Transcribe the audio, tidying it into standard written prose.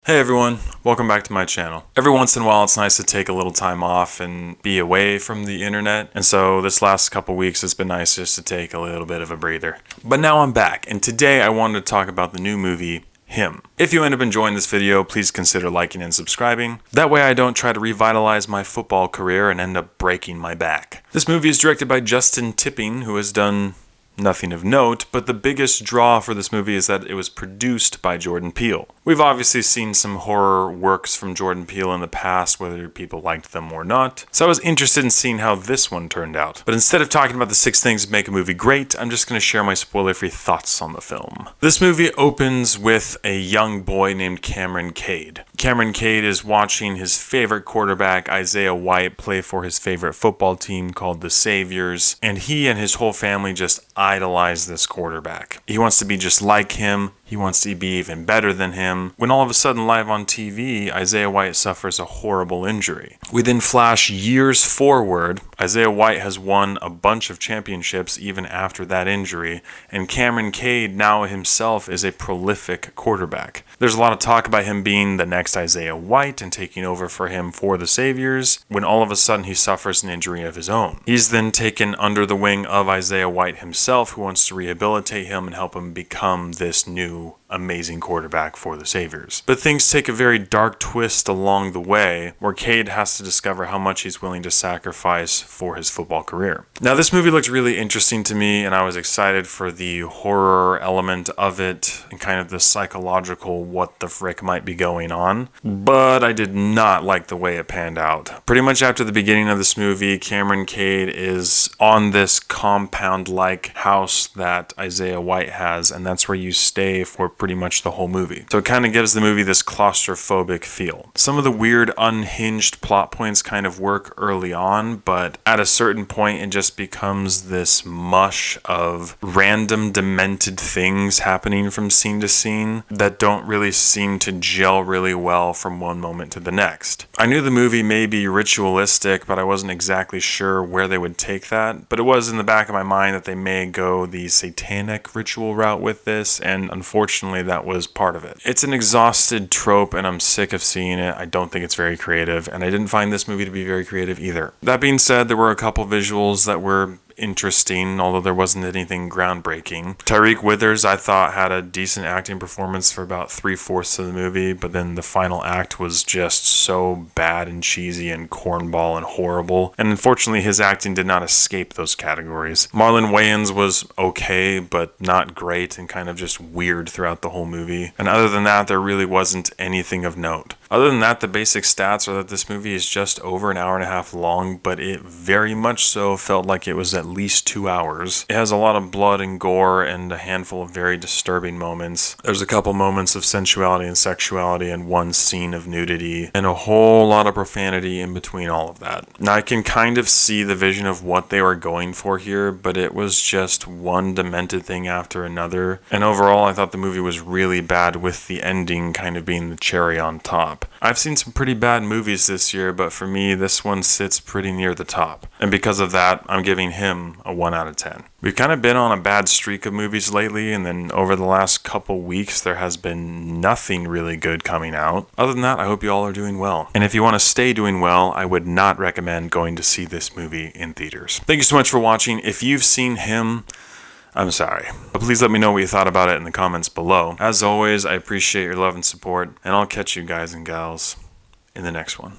Hey everyone, welcome back to my channel. Every once in a while it's nice to take a little time off and be away from the internet, and so this last couple weeks it's been nice just to take a little bit of a breather. But now I'm back, and today I wanted to talk about the new movie, Him. If you end up enjoying this video, please consider liking and subscribing. That way I don't try to revitalize my football career and end up breaking my back. This movie is directed by Justin Tipping, who has done nothing of note, but the biggest draw for this movie is that it was produced by Jordan Peele. We've obviously seen some horror works from Jordan Peele in the past, whether people liked them or not, so I was interested in seeing how this one turned out. But instead of talking about the 6 things that make a movie great, I'm just going to share my spoiler-free thoughts on the film. This movie opens with a young boy named Cameron Cade. Cameron Cade is watching his favorite quarterback, Isaiah White, play for his favorite football team called the Saviors, and he and his whole family just idolize this quarterback. He wants to be just like him. He wants to be even better than him. When all of a sudden, live on TV, Isaiah White suffers a horrible injury. We then flash years forward. Isaiah White has won a bunch of championships even after that injury, and Cameron Cade now himself is a prolific quarterback. There's a lot of talk about him being the next Isaiah White and taking over for him for the Saviors, when all of a sudden he suffers an injury of his own. He's then taken under the wing of Isaiah White himself, who wants to rehabilitate him and help him become this new amazing quarterback for the Saviors. But things take a very dark twist along the way, where Cade has to discover how much he's willing to sacrifice for his football career. Now, this movie looked really interesting to me, and I was excited for the horror element of it and kind of the psychological what the frick might be going on. But I did not like the way it panned out. Pretty much after the beginning of this movie, Cameron Cade is on this compound-like house that Isaiah White has, and that's where you stay for pretty much the whole movie. So it kind of gives the movie this claustrophobic feel. Some of the weird unhinged plot points kind of work early on, but at a certain point it just becomes this mush of random demented things happening from scene to scene that don't really seem to gel really well from one moment to the next. I knew the movie may be ritualistic, but I wasn't exactly sure where they would take that, but it was in the back of my mind that they may go the satanic ritual route with this, and unfortunately that was part of it. It's an exhausted trope and I'm sick of seeing it. I don't think it's very creative, and I didn't find this movie to be very creative either. That being said, there were a couple visuals that were interesting, although there wasn't anything groundbreaking. Tyreek Withers, I thought, had a decent acting performance for about 3/4 of the movie, but then the final act was just so bad and cheesy and cornball and horrible, and unfortunately his acting did not escape those categories. Marlon Wayans was okay, but not great, and kind of just weird throughout the whole movie, and other than that, there really wasn't anything of note. Other than that, the basic stats are that this movie is just over an hour and a half long, but it very much so felt like it was at least 2 hours. It has a lot of blood and gore and a handful of very disturbing moments. There's a couple moments of sensuality and sexuality and one scene of nudity and a whole lot of profanity in between all of that. Now, I can kind of see the vision of what they were going for here, but it was just one demented thing after another. And overall, I thought the movie was really bad, with the ending kind of being the cherry on top. I've seen some pretty bad movies this year, but for me, this one sits pretty near the top. And because of that, I'm giving Him a 1 out of 10. We've kind of been on a bad streak of movies lately, and then over the last couple weeks, there has been nothing really good coming out. Other than that, I hope you all are doing well. And if you want to stay doing well, I would not recommend going to see this movie in theaters. Thank you so much for watching. If you've seen Him, I'm sorry, but please let me know what you thought about it in the comments below. As always, I appreciate your love and support, and I'll catch you guys and gals in the next one.